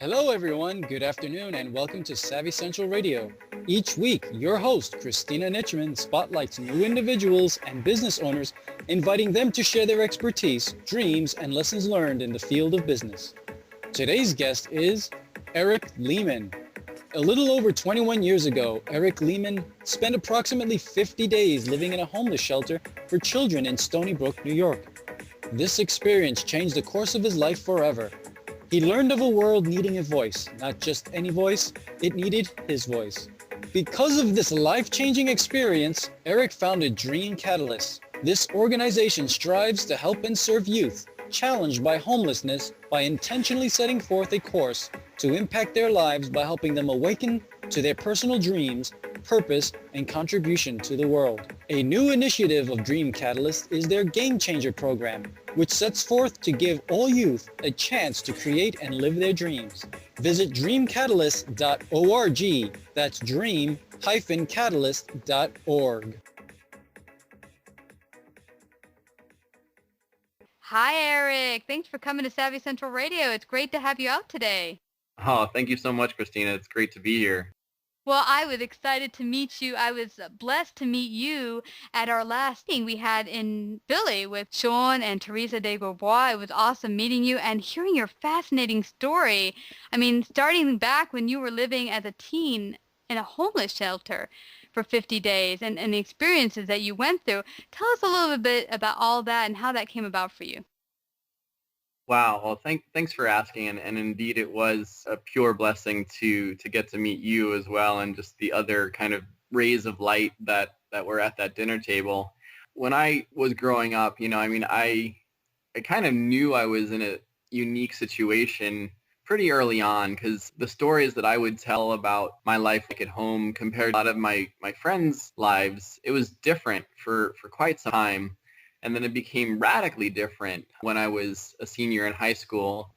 Hello, everyone. Good afternoon, and welcome to Savvy Central Radio. Each week, your host, Christina Nitchman, spotlights new individuals and business owners, inviting them to share their expertise, dreams, and lessons learned in the field of business. Today's guest is Erik Lehmann. A little over 21 years ago, Erik Lehmann spent approximately 50 days living in a homeless shelter for children in Stony Brook, New York. This experience changed the course of his life forever. He learned of a world needing a voice, not just any voice, it needed his voice. Because of this life-changing experience, Erik founded Dream Catalyst. This organization strives to help and serve youth challenged by homelessness by intentionally setting forth a course to impact their lives by helping them awaken to their personal dreams, purpose, and contribution to the world. A new initiative of Dream Catalyst is their Game Changer program, which sets forth to give all youth a chance to create and live their dreams. Visit dreamcatalyst.org. That's dream-catalyst.org. Hi, Erik. Thanks for coming to Savvy Central Radio. It's great to have you out today. Oh, thank you so much, Christina. It's great to be here. Well, I was excited to meet you. I was blessed to meet you at our last meeting we had in Philly with Sean and Teresa de Gorbois. It was awesome meeting you and hearing your fascinating story. I mean, starting back when you were living as a teen in a homeless shelter for 50 days and the experiences that you went through. Tell us a little bit about all that and how that came about for you. Wow. Well, thanks for asking. And indeed, it was a pure blessing to get to meet you as well, and just the other kind of rays of light that were at that dinner table. When I was growing up, I kind of knew I was in a unique situation pretty early on, because the stories that I would tell about my life at home compared to a lot of my friends' lives, it was different for quite some time. And then it became radically different when I was a senior in high school.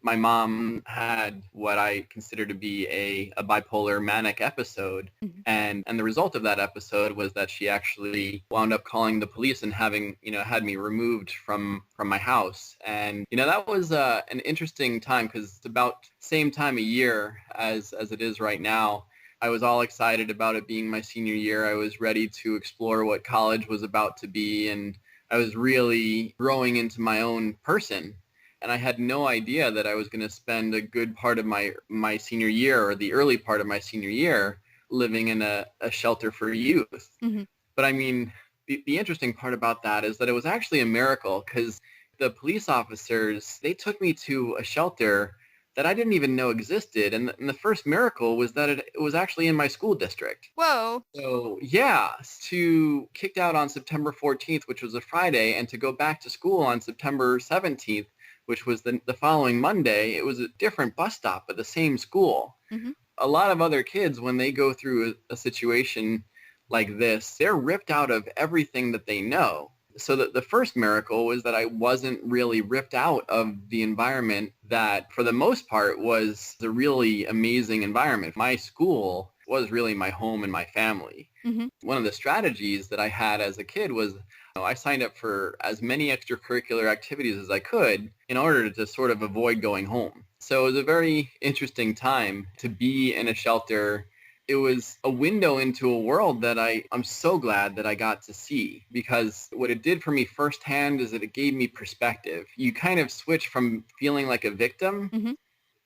My mom had what I consider to be a bipolar manic episode. Mm-hmm. And the result of that episode was that she actually wound up calling the police and had me removed from my house. And, that was an interesting time, because it's about the same time of year as it is right now. I was all excited about it being my senior year. I was ready to explore what college was about to be, and I was really growing into my own person. And I had no idea that I was going to spend a good part of my senior year, or the early part of my senior year, living in a shelter for youth. Mm-hmm. But I mean, the interesting part about that is that it was actually a miracle, because the police officers, they took me to a shelter that I didn't even know existed. And the first miracle was that it was actually in my school district. Whoa. So yeah, to kicked out on September 14th, which was a Friday, and to go back to school on September 17th, which was the following Monday, it was a different bus stop, but the same school. Mm-hmm. A lot of other kids, when they go through a situation like this, they're ripped out of everything that they know. So the first miracle was that I wasn't really ripped out of the environment that, for the most part, was a really amazing environment. My school was really my home and my family. Mm-hmm. One of the strategies that I had as a kid was I signed up for as many extracurricular activities as I could in order to sort of avoid going home. So it was a very interesting time to be in a shelter. It was a window into a world that I'm so glad that I got to see, because what it did for me firsthand is that it gave me perspective. You kind of switch from feeling like a victim Mm-hmm.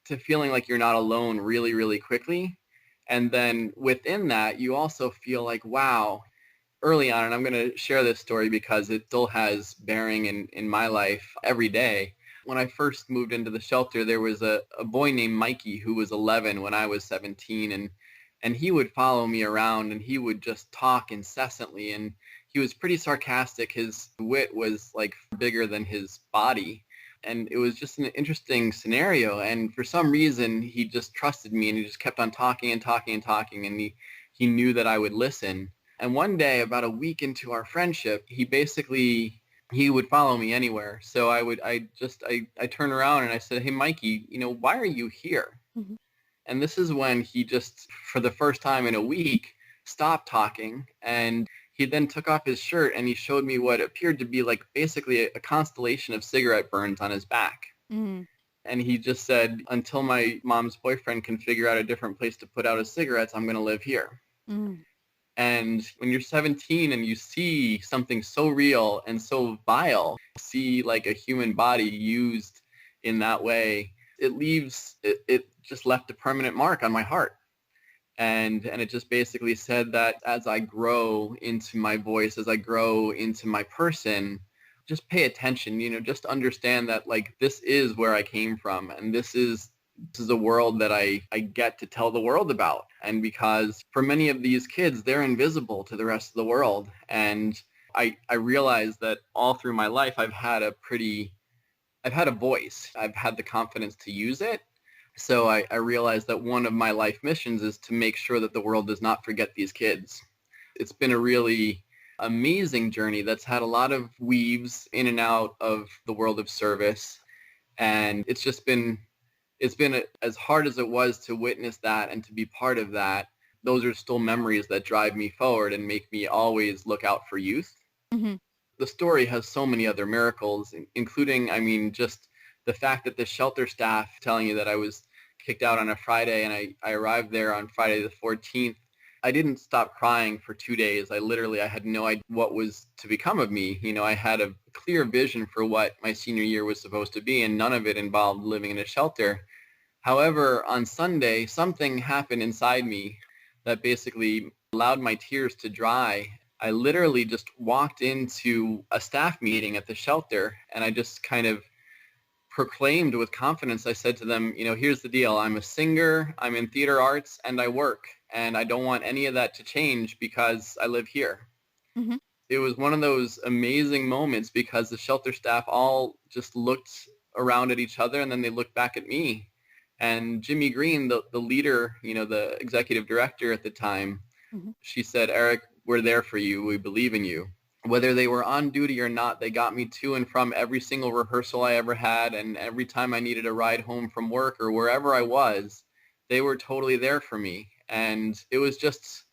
to feeling like you're not alone really, really quickly. And then within that, you also feel like, wow, early on, and I'm going to share this story because it still has bearing in my life every day. When I first moved into the shelter, there was a boy named Mikey who was 11 when I was 17, and he would follow me around, and he would just talk incessantly, and he was pretty sarcastic. His wit was like bigger than his body, and it was just an interesting scenario. And for some reason, he just trusted me, and he just kept on talking and talking and talking, and he knew that I would listen. And one day, about a week into our friendship, he would follow me anywhere. So I turned around and I said, "Hey, Mikey, why are you here?" Mm-hmm. And this is when he just, for the first time in a week, stopped talking, and he then took off his shirt and he showed me what appeared to be like basically a constellation of cigarette burns on his back. Mm-hmm. And he just said, until my mom's boyfriend can figure out a different place to put out his cigarettes, I'm going to live here. Mm. And when you're 17 and you see something so real and so vile, see like a human body used in that way, it just left a permanent mark on my heart. And it just basically said that as I grow into my voice, as I grow into my person, just pay attention, just understand that like this is where I came from, and this is a world that I get to tell the world about. And because for many of these kids, they're invisible to the rest of the world. And I realized that all through my life, I've had a voice. I've had the confidence to use it. So I realized that one of my life missions is to make sure that the world does not forget these kids. It's been a really amazing journey that's had a lot of weaves in and out of the world of service. And it's been as hard as it was to witness that and to be part of that. Those are still memories that drive me forward and make me always look out for youth. Mm-hmm. The story has so many other miracles, including, just the fact that the shelter staff telling you that I was kicked out on a Friday and I arrived there on Friday the 14th. I didn't stop crying for 2 days. I had no idea what was to become of me. I had a clear vision for what my senior year was supposed to be, and none of it involved living in a shelter. However, on Sunday, something happened inside me that basically allowed my tears to dry. I literally just walked into a staff meeting at the shelter, and I just kind of proclaimed with confidence. I said to them, here's the deal. I'm a singer, I'm in theater arts, and I work. And I don't want any of that to change because I live here. Mm-hmm. It was one of those amazing moments because the shelter staff all just looked around at each other, and then they looked back at me. And Jimmy Green, the leader, the executive director at the time, mm-hmm. She said, Eric, we're there for you. We believe in you. Whether they were on duty or not, they got me to and from every single rehearsal I ever had. And every time I needed a ride home from work or wherever I was, they were totally there for me. And it was just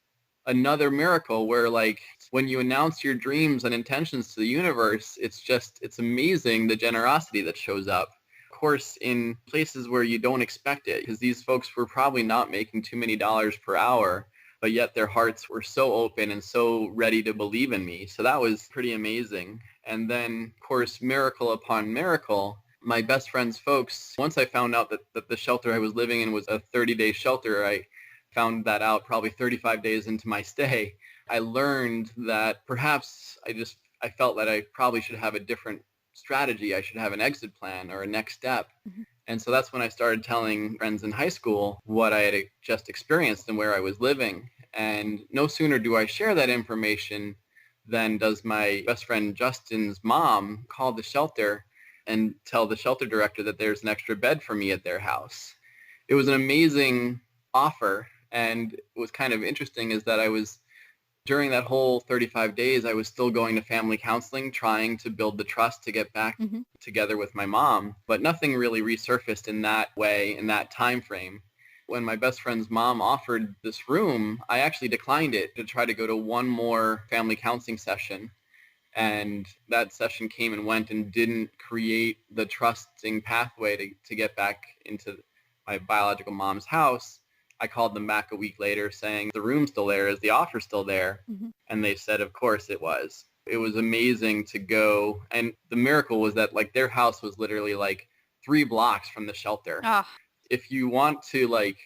another miracle where, like, when you announce your dreams and intentions to the universe, it's amazing the generosity that shows up. Of course, in places where you don't expect it, because these folks were probably not making too many dollars per hour, but yet their hearts were so open and so ready to believe in me. So that was pretty amazing. And then, of course, miracle upon miracle, my best friend's folks, once I found out that the shelter I was living in was a 30-day shelter, I found that out probably 35 days into my stay. I learned that perhaps I felt that I probably should have a different strategy. I should have an exit plan or a next step. Mm-hmm. And so that's when I started telling friends in high school what I had just experienced and where I was living. And no sooner do I share that information than does my best friend Justin's mom call the shelter and tell the shelter director that there's an extra bed for me at their house. It was an amazing offer. And what was kind of interesting is that during that whole 35 days, I was still going to family counseling, trying to build the trust to get back mm-hmm. together with my mom. But nothing really resurfaced in that way, in that time frame. When my best friend's mom offered this room, I actually declined it to try to go to one more family counseling session. And that session came and went and didn't create the trusting pathway to get back into my biological mom's house. I called them back a week later saying, the room's still there. Is the offer still there? Mm-hmm. And they said, of course it was. It was amazing to go. And the miracle was that, like, their house was literally like 3 blocks from the shelter. Oh. If you want to, like,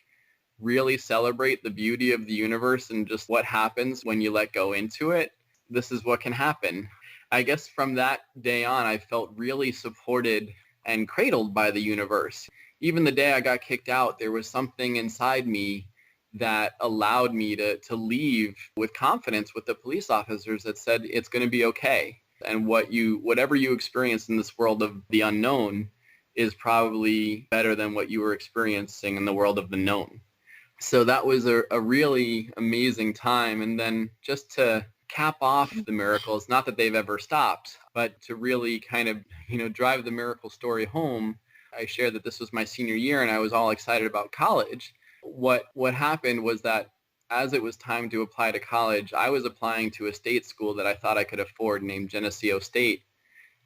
really celebrate the beauty of the universe and just what happens when you let go into it, this is what can happen. I guess from that day on, I felt really supported and cradled by the universe. Even the day I got kicked out, there was something inside me that allowed me to leave with confidence with the police officers that said it's going to be okay. And whatever you experience in this world of the unknown is probably better than what you were experiencing in the world of the known. So that was a really amazing time. And then just to cap off the miracles, not that they've ever stopped, but to really kind of, drive the miracle story home, I shared that this was my senior year and I was all excited about college. What happened was that as it was time to apply to college, I was applying to a state school that I thought I could afford named Geneseo State.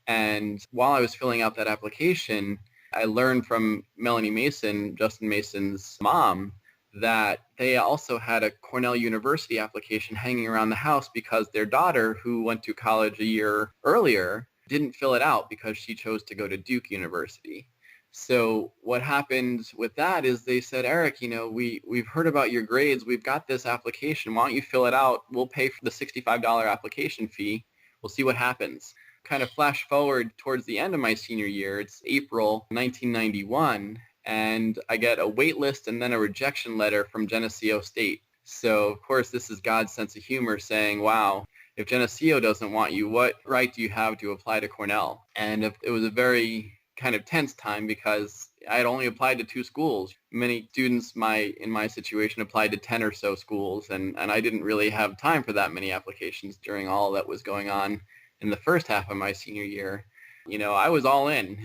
And while I was filling out that application, I learned from Melanie Mason, Justin Mason's mom, that they also had a Cornell University application hanging around the house because their daughter, who went to college a year earlier, didn't fill it out because she chose to go to Duke University. So what happened with that is they said, Erik, we've heard about your grades. We've got this application. Why don't you fill it out? We'll pay for the $65 application fee. We'll see what happens. Kind of flash forward towards the end of my senior year. It's April 1991, and I get a wait list and then a rejection letter from Geneseo State. So, of course, this is God's sense of humor saying, wow, if Geneseo doesn't want you, what right do you have to apply to Cornell? And it was a very kind of tense time because I had only applied to 2 schools. Many students in my situation applied to 10 or so schools, and I didn't really have time for that many applications during all that was going on in the first half of my senior year. I was all in.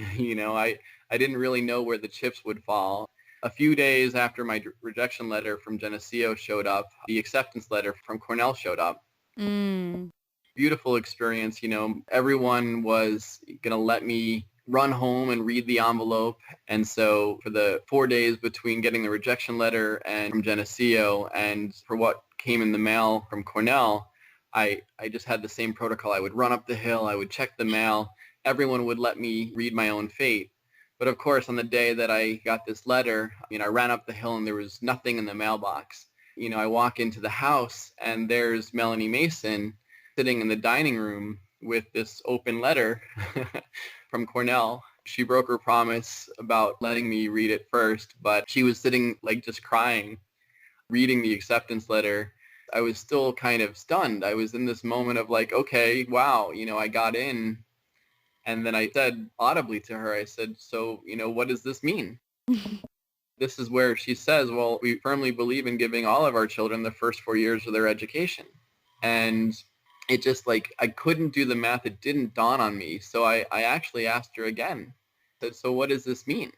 I didn't really know where the chips would fall. A few days after my rejection letter from Geneseo showed up, the acceptance letter from Cornell showed up. Beautiful experience. Everyone was going to let me run home and read the envelope. And so for the 4 days between getting the rejection letter and from Geneseo and for what came in the mail from Cornell, I just had the same protocol. I would run up the hill. I would check the mail. Everyone would let me read my own fate. But of course, on the day that I got this letter, I ran up the hill and there was nothing in the mailbox. I walk into the house and there's Melanie Mason sitting in the dining room with this open letter from Cornell. She broke her promise about letting me read it first, but she was sitting just crying, reading the acceptance letter. I was still kind of stunned. I was in this moment of okay, wow, I got in. And then I said audibly to her, I said, so, what does this mean? This is where she says, well, we firmly believe in giving all of our children the first 4 years of their education. And it just I couldn't do the math. It didn't dawn on me. So I actually asked her again, said, so what does this mean?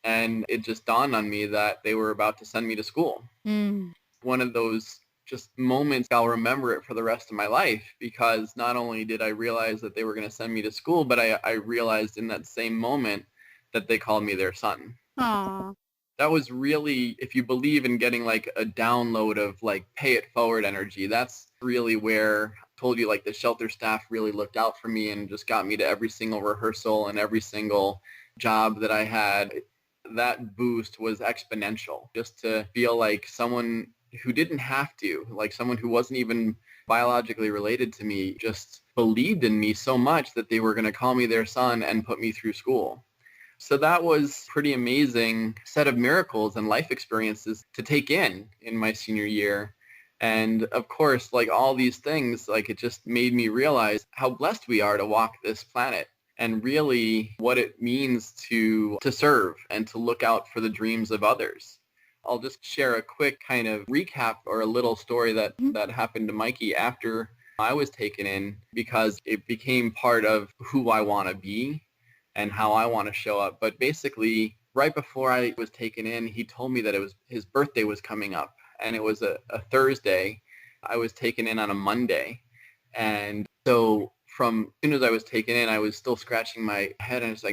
And it just dawned on me that they were about to send me to school. One of those just moments, I'll remember it for the rest of my life, because not only did I realize that they were going to send me to school, but I realized in that same moment that they called me their son. Aww. That was really, if you believe in getting a download of pay it forward energy, that's really where I told you the shelter staff really looked out for me and just got me to every single rehearsal and every single job that I had. That boost was exponential, just to feel like someone who didn't have to, someone who wasn't even biologically related to me, just believed in me so much that they were going to call me their son and put me through school. So that was pretty amazing set of miracles and life experiences to take in my senior year. And of course, all these things, it just made me realize how blessed we are to walk this planet and really what it means to serve and to look out for the dreams of others. I'll just share a quick kind of recap or a little story that happened to Mikey after I was taken in, because it became part of who I want to be and how I want to show up. But basically, right before I was taken in, he told me that his birthday was coming up, and it was a Thursday. I was taken in on a Monday. And so from as soon as I was taken in, I was still scratching my head, and it's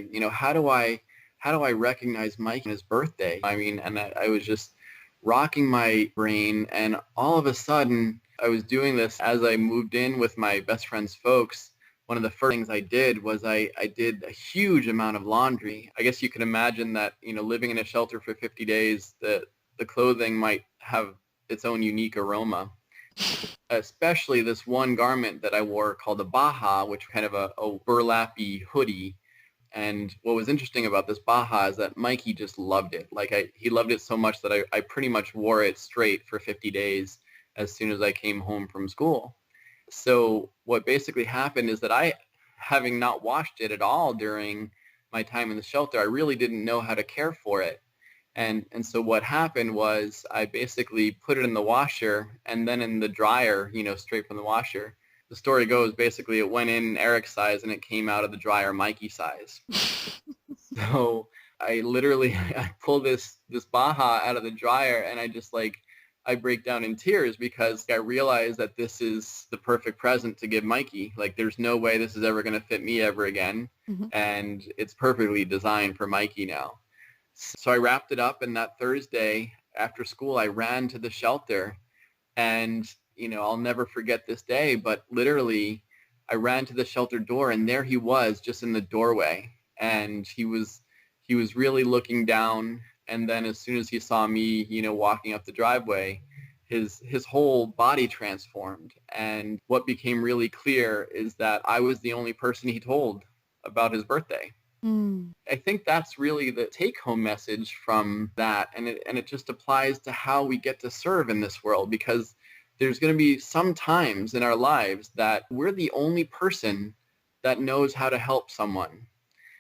how do I recognize Mike on his birthday? And I was just rocking my brain, and all of a sudden, I was doing this as I moved in with my best friend's folks. One of the first things I did was I did a huge amount of laundry. I guess you can imagine that, living in a shelter for 50 days, the clothing might have its own unique aroma. Especially this one garment that I wore called a baja, which kind of a burlappy hoodie. And what was interesting about this baja is that Mikey just loved it. He loved it so much that I pretty much wore it straight for 50 days as soon as I came home from school. So what basically happened is that I, having not washed it at all during my time in the shelter, I really didn't know how to care for it. And so what happened was I basically put it in the washer and then in the dryer, straight from the washer. The story goes, basically, it went in Erik's size and it came out of the dryer Mikey size. So I literally, I pulled this Baja out of the dryer, and I just I break down in tears because I realize that this is the perfect present to give Mikey. Like, there's no way this is ever going to fit me ever again. And it's perfectly designed for Mikey now. So I wrapped it up, and that Thursday after school, I ran to the shelter. And, I'll never forget this day, but literally I ran to the shelter door, and there he was just in the doorway. And he was really looking down. And then as soon as he saw me, walking up the driveway, his whole body transformed. And what became really clear is that I was the only person he told about his birthday. I think that's really the take-home message from that. And it just applies to how we get to serve in this world, because there's going to be some times in our lives that we're the only person that knows how to help someone.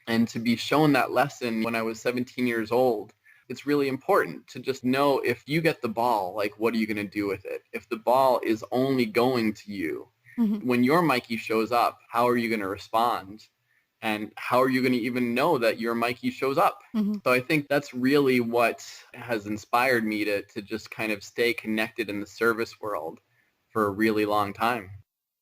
And to be shown that lesson when I was 17 years old, it's really important to just know, if you get the ball, like, what are you going to do with it? If the ball is only going to you, when your Mikey shows up, how are you going to respond? And how are you going to even know that your Mikey shows up? So I think that's really what has inspired me to just kind of stay connected in the service world for a really long time.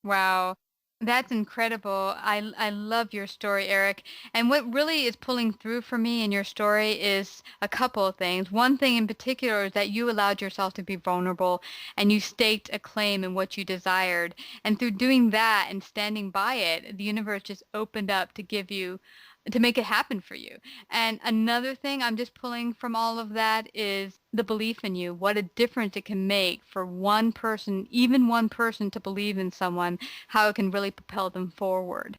Wow. That's incredible. I love your story, Erik. And what really is pulling through for me in your story is a couple of things. One thing in particular is that you allowed yourself to be vulnerable, and you staked a claim in what you desired. And through doing that and standing by it, the universe just opened up to make it happen for you. And another thing I'm just pulling from all of that is the belief in you. What a difference it can make for one person, even one person, to believe in someone, how it can really propel them forward.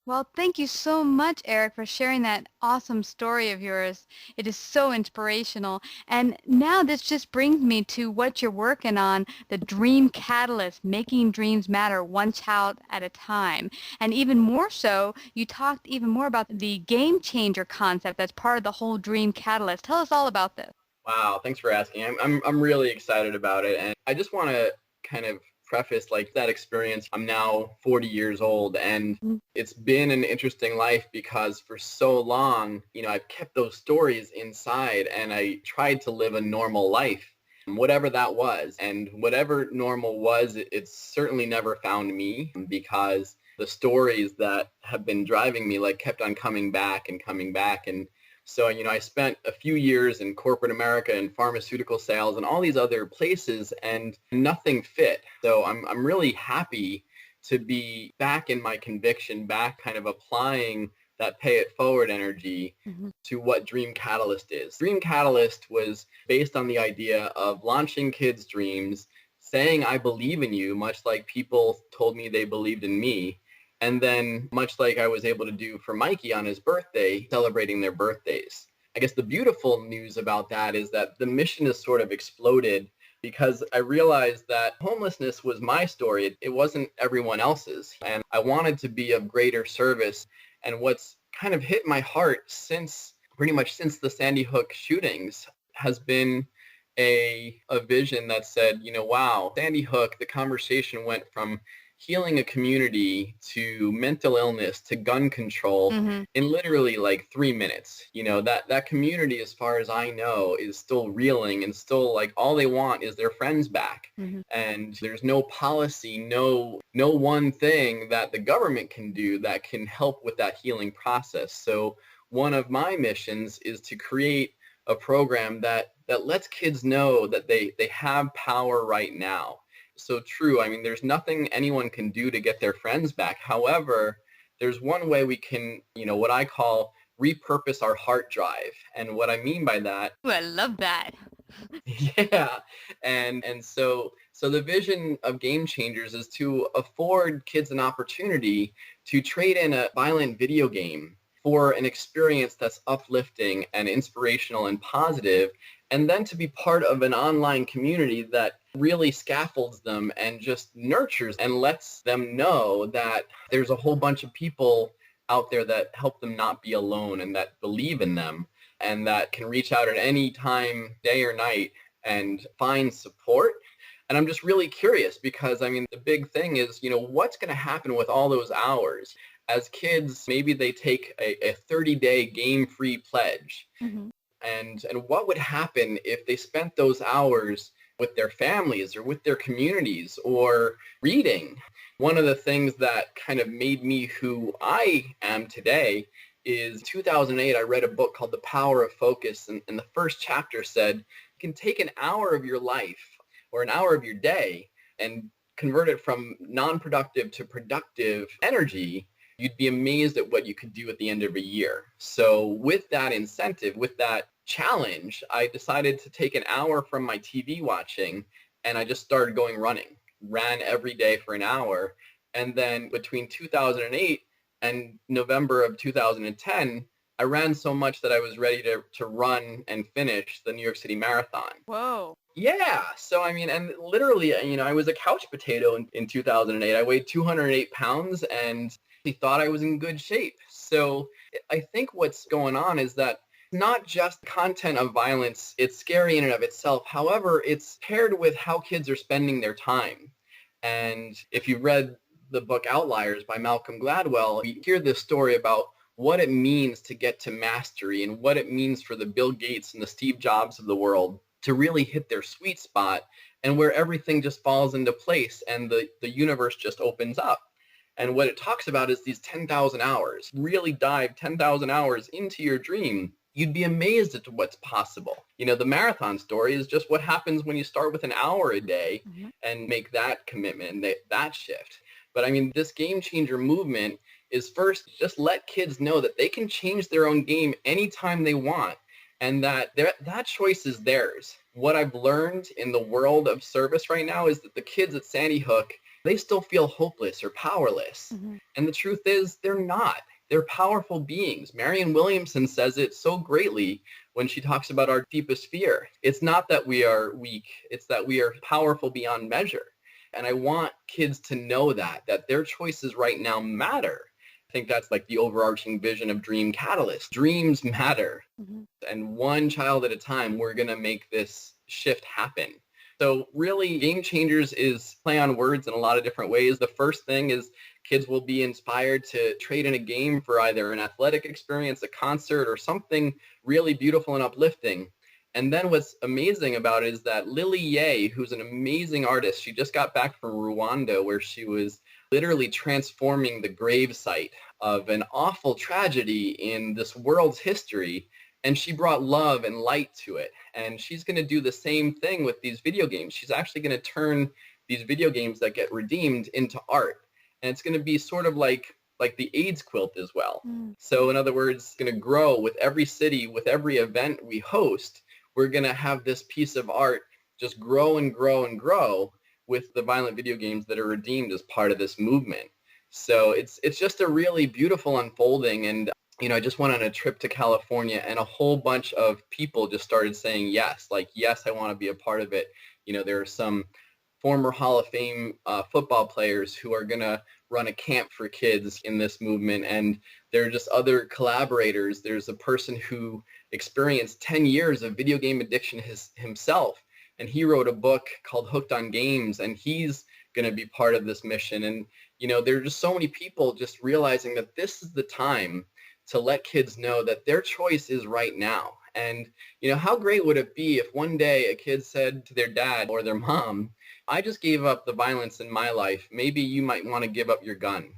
Well, thank you so much, Erik, for sharing that awesome story of yours. It is so inspirational. And now this just brings me to what you're working on, the Dream Catalyst, making dreams matter one child at a time. And even more so, you talked even more about the game changer concept that's part of the whole Dream Catalyst. Tell us all about this. Wow, thanks for asking. I'm really excited about it. And I just want to kind of preface, like, that experience. I'm now 40 years old, and it's been an interesting life because for so long, I've kept those stories inside, and I tried to live a normal life, whatever that was. And whatever normal was, it's certainly never found me, because the stories that have been driving me, like, kept on coming back and coming back. And so, I spent a few years in corporate America and pharmaceutical sales and all these other places, and nothing fit. So I'm really happy to be back in my conviction, back kind of applying that pay it forward energy to what Dream Catalyst is. Dream Catalyst was based on the idea of launching kids' dreams, saying, I believe in you, much like people told me they believed in me. And then, much like I was able to do for Mikey on his birthday, celebrating their birthdays. I guess the beautiful news about that is that the mission has sort of exploded, because I realized that homelessness was my story. It wasn't everyone else's. And I wanted to be of greater service. And what's kind of hit my heart pretty much since the Sandy Hook shootings has been a vision that said, wow, Sandy Hook, the conversation went from healing a community to mental illness to gun control in literally like 3 minutes. That community, as far as I know, is still reeling, and still, like, all they want is their friends back. And there's no policy, no one thing that the government can do that can help with that healing process. So one of my missions is to create a program that lets kids know that they have power right now. So true. I mean, there's nothing anyone can do to get their friends back. However, there's one way we can, what I call repurpose our heart drive. And what I mean by that. Ooh, I love that. Yeah. And so the vision of Game Changers is to afford kids an opportunity to trade in a violent video game for an experience that's uplifting and inspirational and positive, and then to be part of an online community that really scaffolds them and just nurtures and lets them know that there's a whole bunch of people out there that help them not be alone, and that believe in them, and that can reach out at any time, day or night, and find support. And I'm just really curious, because, I mean, the big thing is, what's going to happen with all those hours? As kids, maybe they take a 30-day game-free pledge. And what would happen if they spent those hours with their families or with their communities or reading. One of the things that kind of made me who I am today is 2008, I read a book called The Power of Focus. And the first chapter said, you can take an hour of your life or an hour of your day and convert it from non-productive to productive energy. You'd be amazed at what you could do at the end of a year. So with that incentive, with that challenge, I decided to take an hour from my TV watching, and I just started going running. Ran every day for an hour. And then between 2008 and November of 2010, I ran so much that I was ready to run and finish the New York City Marathon. Whoa. Yeah. So, I mean, and literally, I was a couch potato in 2008. I weighed 208 pounds and he thought I was in good shape. So I think what's going on is that not just content of violence, it's scary in and of itself. However, it's paired with how kids are spending their time. And if you read the book Outliers by Malcolm Gladwell, you hear this story about what it means to get to mastery and what it means for the Bill Gates and the Steve Jobs of the world to really hit their sweet spot and where everything just falls into place and the universe just opens up. And what it talks about is these 10,000 hours. Really dive 10,000 hours into your dream. You'd be amazed at what's possible. The marathon story is just what happens when you start with an hour a day and make that commitment, that shift. But I mean, this game changer movement is first just let kids know that they can change their own game anytime they want and that that choice is theirs. What I've learned in the world of service right now is that the kids at Sandy Hook, they still feel hopeless or powerless. And the truth is they're not. They're powerful beings. Marianne Williamson says it so greatly when she talks about our deepest fear. It's not that we are weak. It's that we are powerful beyond measure. And I want kids to know that their choices right now matter. I think that's like the overarching vision of Dream Catalyst. Dreams matter. And one child at a time, we're going to make this shift happen. So really, Game Changers is play on words in a lot of different ways. The first thing is kids will be inspired to trade in a game for either an athletic experience, a concert, or something really beautiful and uplifting. And then what's amazing about it is that Lily Ye, who's an amazing artist, she just got back from Rwanda where she was literally transforming the gravesite of an awful tragedy in this world's history. And she brought love and light to it. And she's going to do the same thing with these video games. She's actually going to turn these video games that get redeemed into art. And it's going to be sort of like the AIDS quilt as well. So in other words, it's going to grow with every city, with every event we host. We're going to have this piece of art just grow and grow and grow with the violent video games that are redeemed as part of this movement. So it's just a really beautiful unfolding. And I just went on a trip to California and a whole bunch of people just started saying yes, yes, I want to be a part of it. There are some former Hall of Fame football players who are going to run a camp for kids in this movement. And there are just other collaborators. There's a person who experienced 10 years of video game addiction himself. And he wrote a book called Hooked on Games, and he's going to be part of this mission. And, there are just so many people just realizing that this is the time to let kids know that their choice is right now. And, how great would it be if one day a kid said to their dad or their mom, I just gave up the violence in my life. Maybe you might want to give up your gun,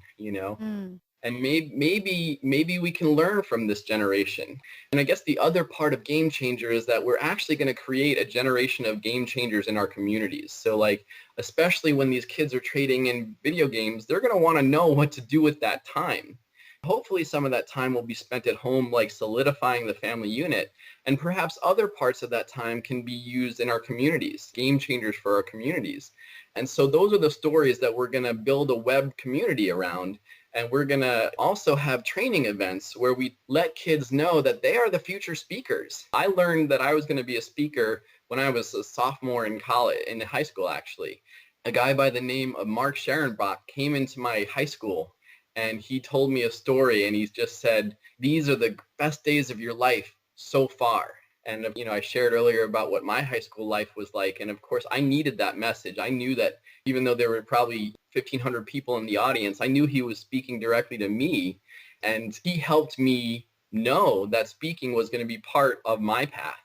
And maybe we can learn from this generation. And I guess the other part of Game Changer is that we're actually going to create a generation of game changers in our communities. So especially when these kids are trading in video games, they're going to want to know what to do with that time. Hopefully some of that time will be spent at home, solidifying the family unit, and perhaps other parts of that time can be used in our communities, game changers for our communities. And so those are the stories that we're going to build a web community around, and we're going to also have training events where we let kids know that they are the future speakers. I learned that I was going to be a speaker when I was a sophomore in high school, actually. A guy by the name of Mark Scherenbach came into my high school, and he told me a story, and he just said, these are the best days of your life so far. And, I shared earlier about what my high school life was like. And of course, I needed that message. I knew that even though there were probably 1,500 people in the audience, I knew he was speaking directly to me. And he helped me know that speaking was going to be part of my path.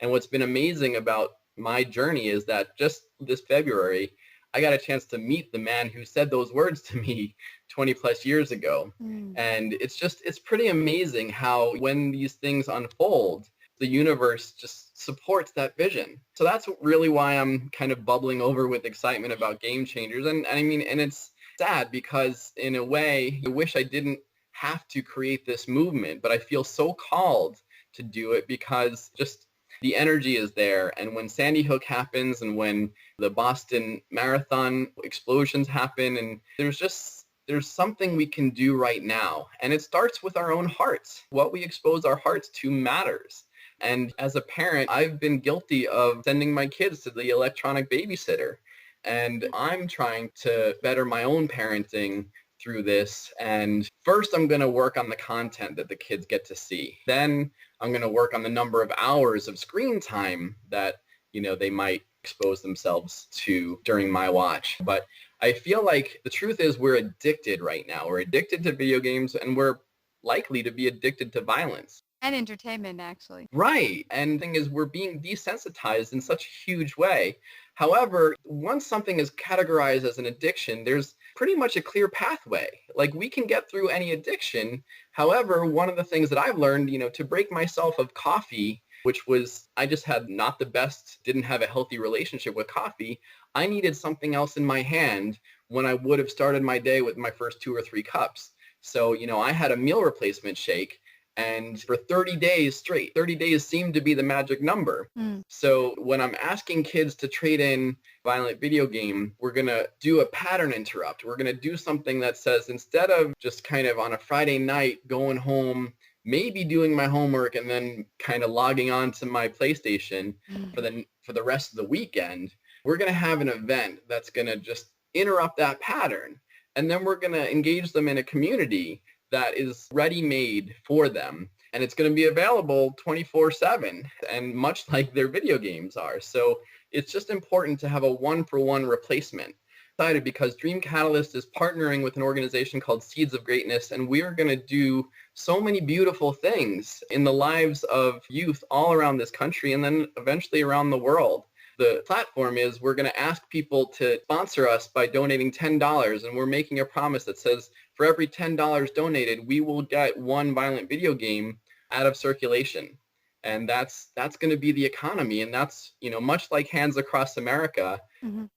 And what's been amazing about my journey is that just this February, I got a chance to meet the man who said those words to me 20 plus years ago. And it's pretty amazing how when these things unfold, the universe just supports that vision. So that's really why I'm kind of bubbling over with excitement about Game Changers. And I mean, and it's sad because in a way, I wish I didn't have to create this movement, but I feel so called to do it because just the energy is there. And when Sandy Hook happens and when the Boston Marathon explosions happen, and there's something we can do right now. And it starts with our own hearts. What we expose our hearts to matters. And as a parent, I've been guilty of sending my kids to the electronic babysitter. And I'm trying to better my own parenting through this. And first, I'm going to work on the content that the kids get to see. Then I'm going to work on the number of hours of screen time that, they might expose themselves to during my watch. But I feel like the truth is we're addicted right now. We're addicted to video games, and we're likely to be addicted to violence. And entertainment, actually. Right. And the thing is, we're being desensitized in such a huge way. However, once something is categorized as an addiction, there's pretty much a clear pathway. Like, we can get through any addiction. However, one of the things that I've learned, to break myself of coffee, which was, I just had not the best, didn't have a healthy relationship with coffee. I needed something else in my hand when I would have started my day with my first 2 or 3 cups. So, I had a meal replacement shake. And for 30 days straight, 30 days seemed to be the magic number. So when I'm asking kids to trade in violent video game, we're going to do a pattern interrupt. We're going to do something that says, instead of just kind of on a Friday night going home, maybe doing my homework and then kind of logging on to my PlayStation for the rest of the weekend, we're going to have an event that's going to just interrupt that pattern. And then we're going to engage them in a community that is ready-made for them. And it's going to be available 24/7, and much like their video games are. So it's just important to have a one-for-one replacement. Excited because Dream Catalyst is partnering with an organization called Seeds of Greatness, and we are going to do so many beautiful things in the lives of youth all around this country and then eventually around the world. The platform is we're going to ask people to sponsor us by donating $10, and we're making a promise that says for every $10 donated, we will get one violent video game out of circulation. And that's going to be the economy. And that's, much like Hands Across America,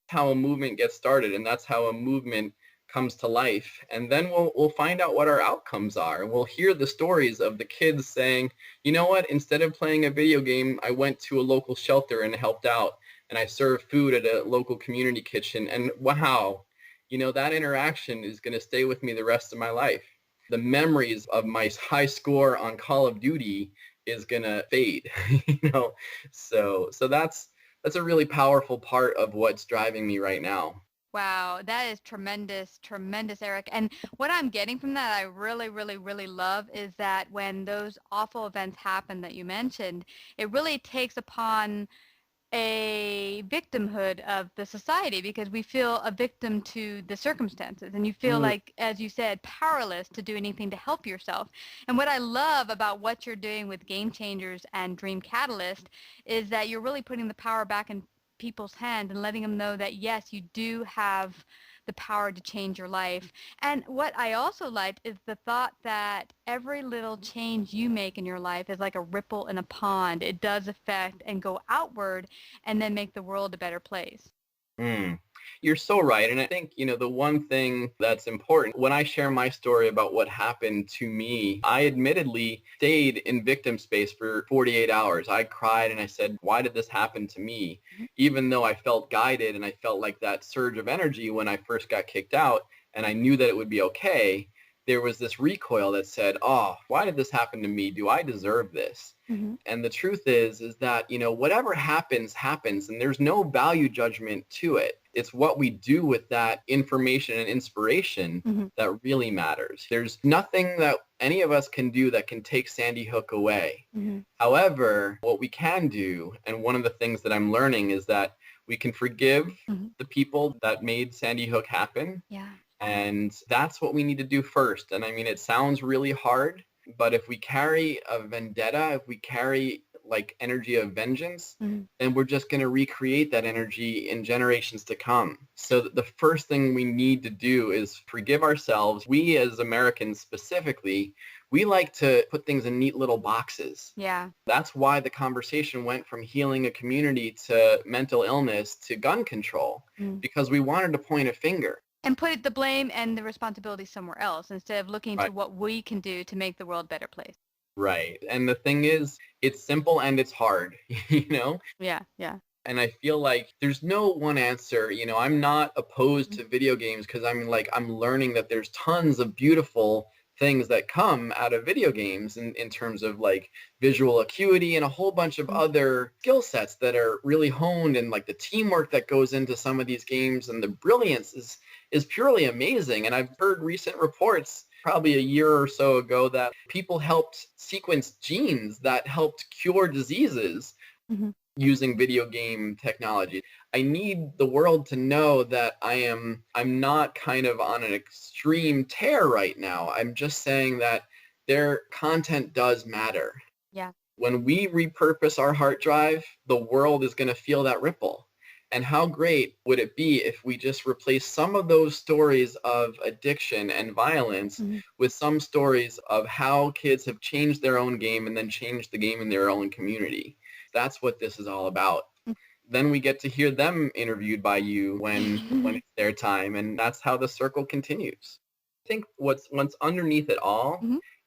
how a movement gets started. And that's how a movement comes to life. And then we'll find out what our outcomes are. And we'll hear the stories of the kids saying, you know what, instead of playing a video game, I went to a local shelter and helped out. And I served food at a local community kitchen. And wow, that interaction is going to stay with me the rest of my life. The memories of my high score on Call of Duty is going to fade, So that's a really powerful part of what's driving me right now. Wow, that is tremendous, tremendous, Erik. And what I'm getting from that, I really, really, really love is that when those awful events happen that you mentioned, it really takes upon a victimhood of the society because we feel a victim to the circumstances and you feel like, as you said, powerless to do anything to help yourself. And what I love about what you're doing with Game Changers and Dream Catalyst is that you're really putting the power back in people's hands and letting them know that, yes, you do have the power to change your life. And what I also liked is the thought that every little change you make in your life is like a ripple in a pond. It does affect and go outward and then make the world a better place. You're so right. And I think, the one thing that's important, when I share my story about what happened to me, I admittedly stayed in victim space for 48 hours. I cried and I said, why did this happen to me? Even though I felt guided and I felt like that surge of energy when I first got kicked out and I knew that it would be okay, there was this recoil that said, oh, why did this happen to me? Do I deserve this? And the truth is that, whatever happens, happens, and there's no value judgment to it. It's what we do with that information and inspiration that really matters. There's nothing that any of us can do that can take Sandy Hook away. However, what we can do, and one of the things that I'm learning is that we can forgive the people that made Sandy Hook happen. Yeah. And that's what we need to do first. And I mean, it sounds really hard, but if we carry a vendetta, if we carry like energy of vengeance, Mm-hmm. then we're just going to recreate that energy in generations to come. So the first thing we need to do is forgive ourselves. We as Americans specifically, we like to put things in neat little boxes. Yeah. That's why the conversation went from healing a community to mental illness to gun control, because we wanted to point a finger. And put the blame and the responsibility somewhere else instead of looking to what we can do to make the world a better place. Right. And the thing is, it's simple and it's hard, you know? Yeah, yeah. And I feel like there's no one answer. You know, I'm not opposed to video games because I'm learning that there's tons of beautiful things that come out of video games in terms of like visual acuity and a whole bunch of other skill sets that are really honed, and like the teamwork that goes into some of these games and the brilliance is purely amazing. And I've heard recent reports probably a year or so ago that people helped sequence genes that helped cure diseases using video game technology. I need the world to know that I'm not kind of on an extreme tear right now. I'm just saying that their content does matter. Yeah. When we repurpose our hard drive, the world is going to feel that ripple. And how great would it be if we just replace some of those stories of addiction and violence with some stories of how kids have changed their own game and then changed the game in their own community. That's what this is all about. Then we get to hear them interviewed by you when it's their time, and that's how the circle continues. I think what's underneath it all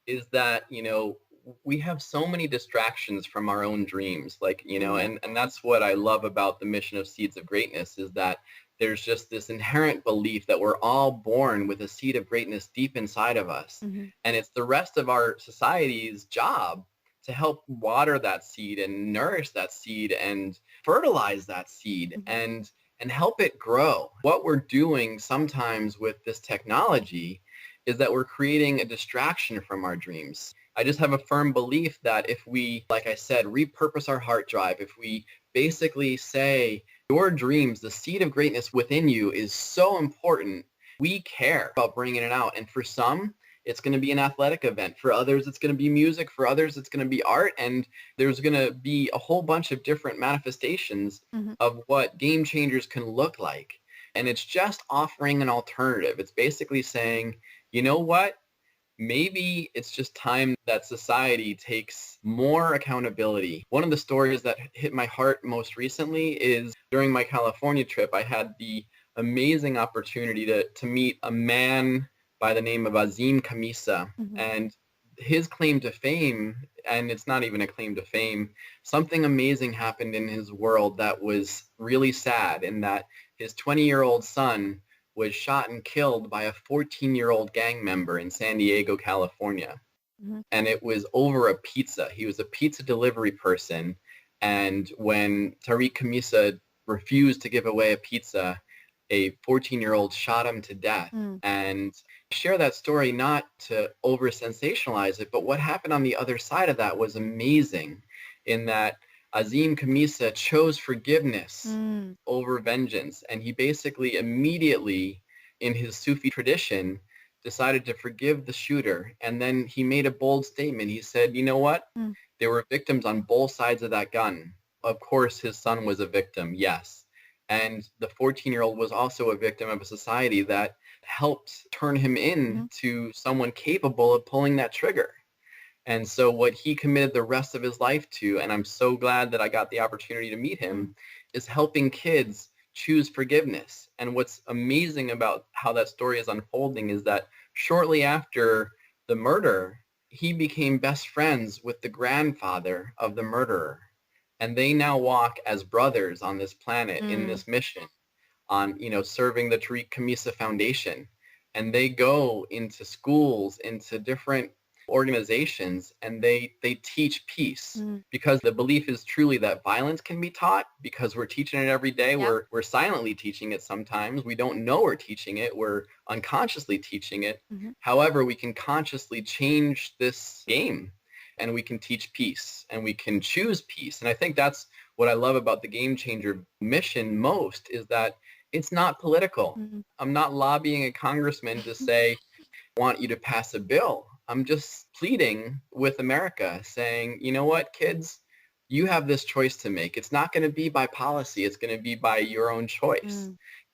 is that, you know, we have so many distractions from our own dreams, like, you know, and that's what I love about the mission of Seeds of Greatness, is that there's just this inherent belief that we're all born with a seed of greatness deep inside of us. And it's the rest of our society's job to help water that seed and nourish that seed and fertilize that seed and help it grow. What we're doing sometimes with this technology is that we're creating a distraction from our dreams. I just have a firm belief that if we, like I said, repurpose our hard drive, if we basically say your dreams, the seed of greatness within you is so important, we care about bringing it out. And for some, it's going to be an athletic event. For others, it's going to be music. For others, it's going to be art. And there's going to be a whole bunch of different manifestations of what game changers can look like. And it's just offering an alternative. It's basically saying, you know what? Maybe it's just time that society takes more accountability. One of the stories that hit my heart most recently is during my California trip, I had the amazing opportunity to meet a man by the name of Azim Kamisa. And his claim to fame, and it's not even a claim to fame, something amazing happened in his world that was really sad, in that his 20-year-old son was shot and killed by a 14-year-old gang member in San Diego, California. And it was over a pizza. He was a pizza delivery person. And when Tariq Kamisa refused to give away a pizza, a 14-year-old shot him to death. And share that story not to over-sensationalize it, but what happened on the other side of that was amazing, in that Azim Kamisa chose forgiveness over vengeance. And he basically immediately, in his Sufi tradition, decided to forgive the shooter. And then he made a bold statement. He said, you know what? There were victims on both sides of that gun. Of course, his son was a victim, yes. And the 14-year-old was also a victim of a society that helped turn him into someone capable of pulling that trigger. And so what he committed the rest of his life to, and I'm so glad that I got the opportunity to meet him, is helping kids choose forgiveness. And what's amazing about how that story is unfolding is that shortly after the murder, he became best friends with the grandfather of the murderer. And they now walk as brothers on this planet in this mission on, you know, serving the Tariq Kamisa Foundation. And they go into schools, into different organizations, and they teach peace, because the belief is truly that violence can be taught, because we're teaching it every day. We're silently teaching it sometimes. We don't know we're teaching it. We're unconsciously teaching it. However, we can consciously change this game, and we can teach peace, and we can choose peace. And I think that's what I love about the Game Changer mission most, is that it's not political. I'm not lobbying a congressman to say, I want you to pass a bill. I'm just pleading with America, saying, you know what, kids, you have this choice to make. It's not going to be by policy. It's going to be by your own choice.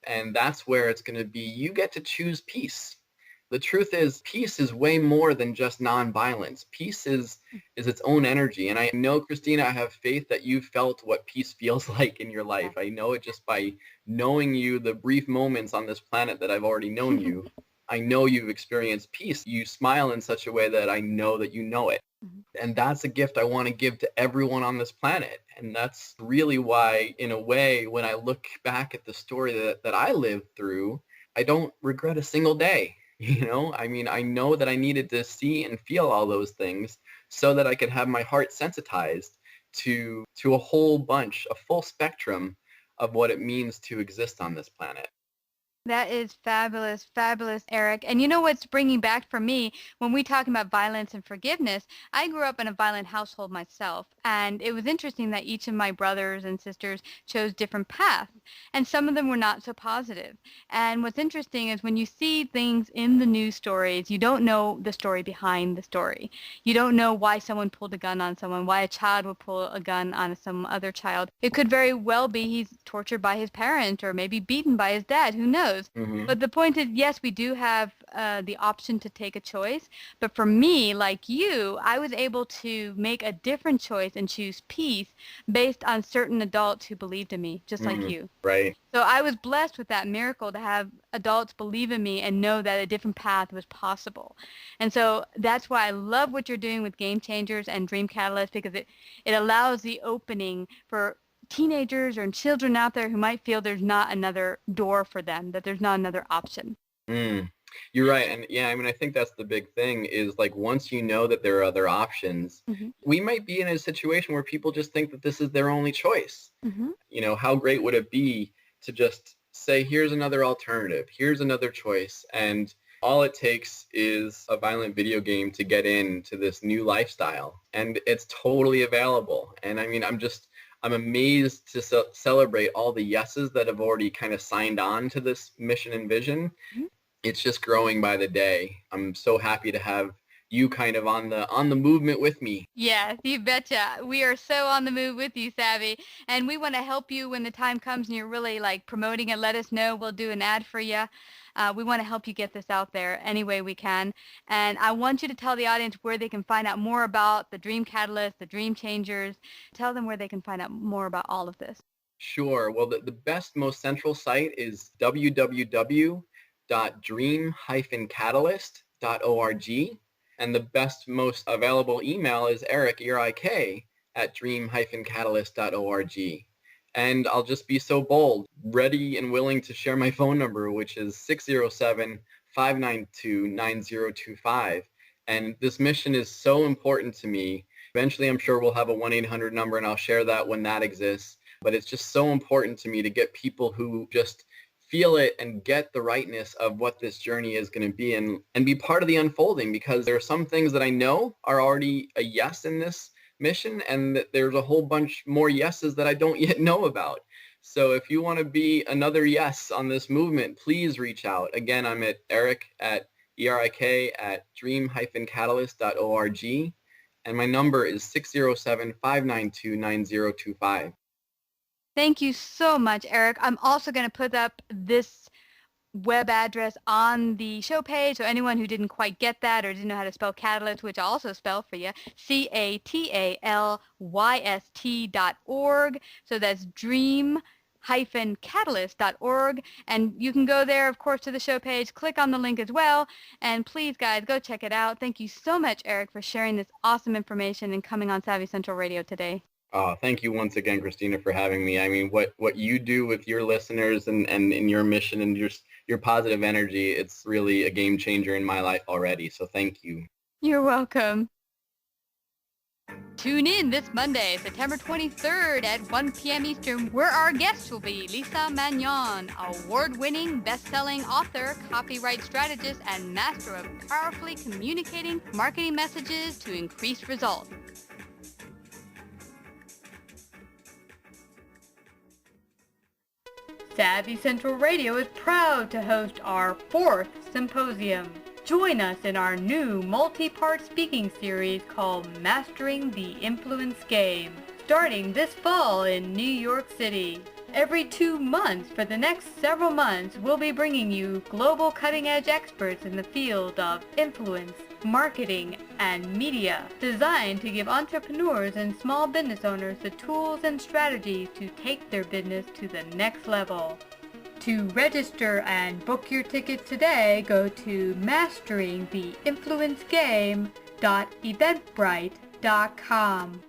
And that's where it's going to be, you get to choose peace. The truth is, peace is way more than just nonviolence. Peace is its own energy. And I know, Christina, I have faith that you've felt what peace feels like in your life. I know it just by knowing you, the brief moments on this planet that I've already known you. I know you've experienced peace. You smile in such a way that I know that you know it. And that's a gift I want to give to everyone on this planet. And that's really why, in a way, when I look back at the story that I lived through, I don't regret a single day. I mean, I know that I needed to see and feel all those things so that I could have my heart sensitized to a whole bunch, a full spectrum of what it means to exist on this planet. That is fabulous, fabulous, Erik. And you know what's bringing back for me when we talk about violence and forgiveness? I grew up in a violent household myself, and it was interesting that each of my brothers and sisters chose different paths, and some of them were not so positive. And what's interesting is when you see things in the news stories, you don't know the story behind the story. You don't know why someone pulled a gun on someone, why a child would pull a gun on some other child. It could very well be he's tortured by his parent or maybe beaten by his dad. Who knows? But the point is, yes, we do have the option to take a choice. But for me, like you, I was able to make a different choice and choose peace based on certain adults who believed in me, just like you. Right. So I was blessed with that miracle to have adults believe in me and know that a different path was possible. And so that's why I love what you're doing with Game Changers and Dream Catalyst, because it allows the opening for teenagers or children out there who might feel there's not another door for them, that there's not another option. You're right. And yeah, I mean, I think that's the big thing is like once you know that there are other options, we might be in a situation where people just think that this is their only choice. How great would it be to just say, here's another alternative, here's another choice. And all it takes is a violent video game to get into this new lifestyle. And it's totally available. And I mean, I'm amazed to celebrate all the yeses that have already kind of signed on to this mission and vision. It's just growing by the day. I'm so happy to have you kind of on the movement with me. Yeah, you betcha. We are so on the move with you, Savvy. And we want to help you when the time comes and you're really like promoting it. Let us know. We'll do an ad for you. We want to help you get this out there any way we can. And I want you to tell the audience where they can find out more about the Dream Catalyst, the Dream Changers. Tell them where they can find out more about all of this. Sure. Well, the best, most central site is www.dream-catalyst.org. And the best, most available email is Erik, E-R-I-K, @dream-catalyst.org. And I'll just be so bold, ready and willing to share my phone number, which is 607-592-9025. And this mission is so important to me. Eventually, I'm sure we'll have a 1-800 number, and I'll share that when that exists. But it's just so important to me to get people who just feel it and get the rightness of what this journey is going to be and be part of the unfolding, because there are some things that I know are already a yes in this mission, and that there's a whole bunch more yeses that I don't yet know about. So if you want to be another yes on this movement, please reach out. Again, I'm at Erik E-R-I-K @dream-catalyst.org, and my number is 607-592-9025. Thank you so much, Erik. I'm also going to put up this web address on the show page, so anyone who didn't quite get that or didn't know how to spell catalyst, which I'll also spell for you, CATALYST.org. So that's dream-catalyst.org. And you can go there, of course, to the show page, click on the link as well. And please, guys, go check it out. Thank you so much, Erik, for sharing this awesome information and coming on Savvy Central Radio today. Thank you once again, Christina, for having me. I mean, what you do with your listeners and in your mission and your positive energy, it's really a game changer in my life already. So thank you. You're welcome. Tune in this Monday, September 23rd at 1 p.m. Eastern, where our guest will be Lisa Magnon, award-winning, best-selling author, copyright strategist, and master of powerfully communicating marketing messages to increase results. Savvy Central Radio is proud to host our 4th symposium. Join us in our new multi-part speaking series called Mastering the Influence Game. starting this fall in New York City. Every 2 months for the next several months, we'll be bringing you global cutting-edge experts in the field of influence, marketing, and media, designed to give entrepreneurs and small business owners the tools and strategies to take their business to the next level. To register and book your ticket today, go to masteringtheinfluencegame.eventbrite.com.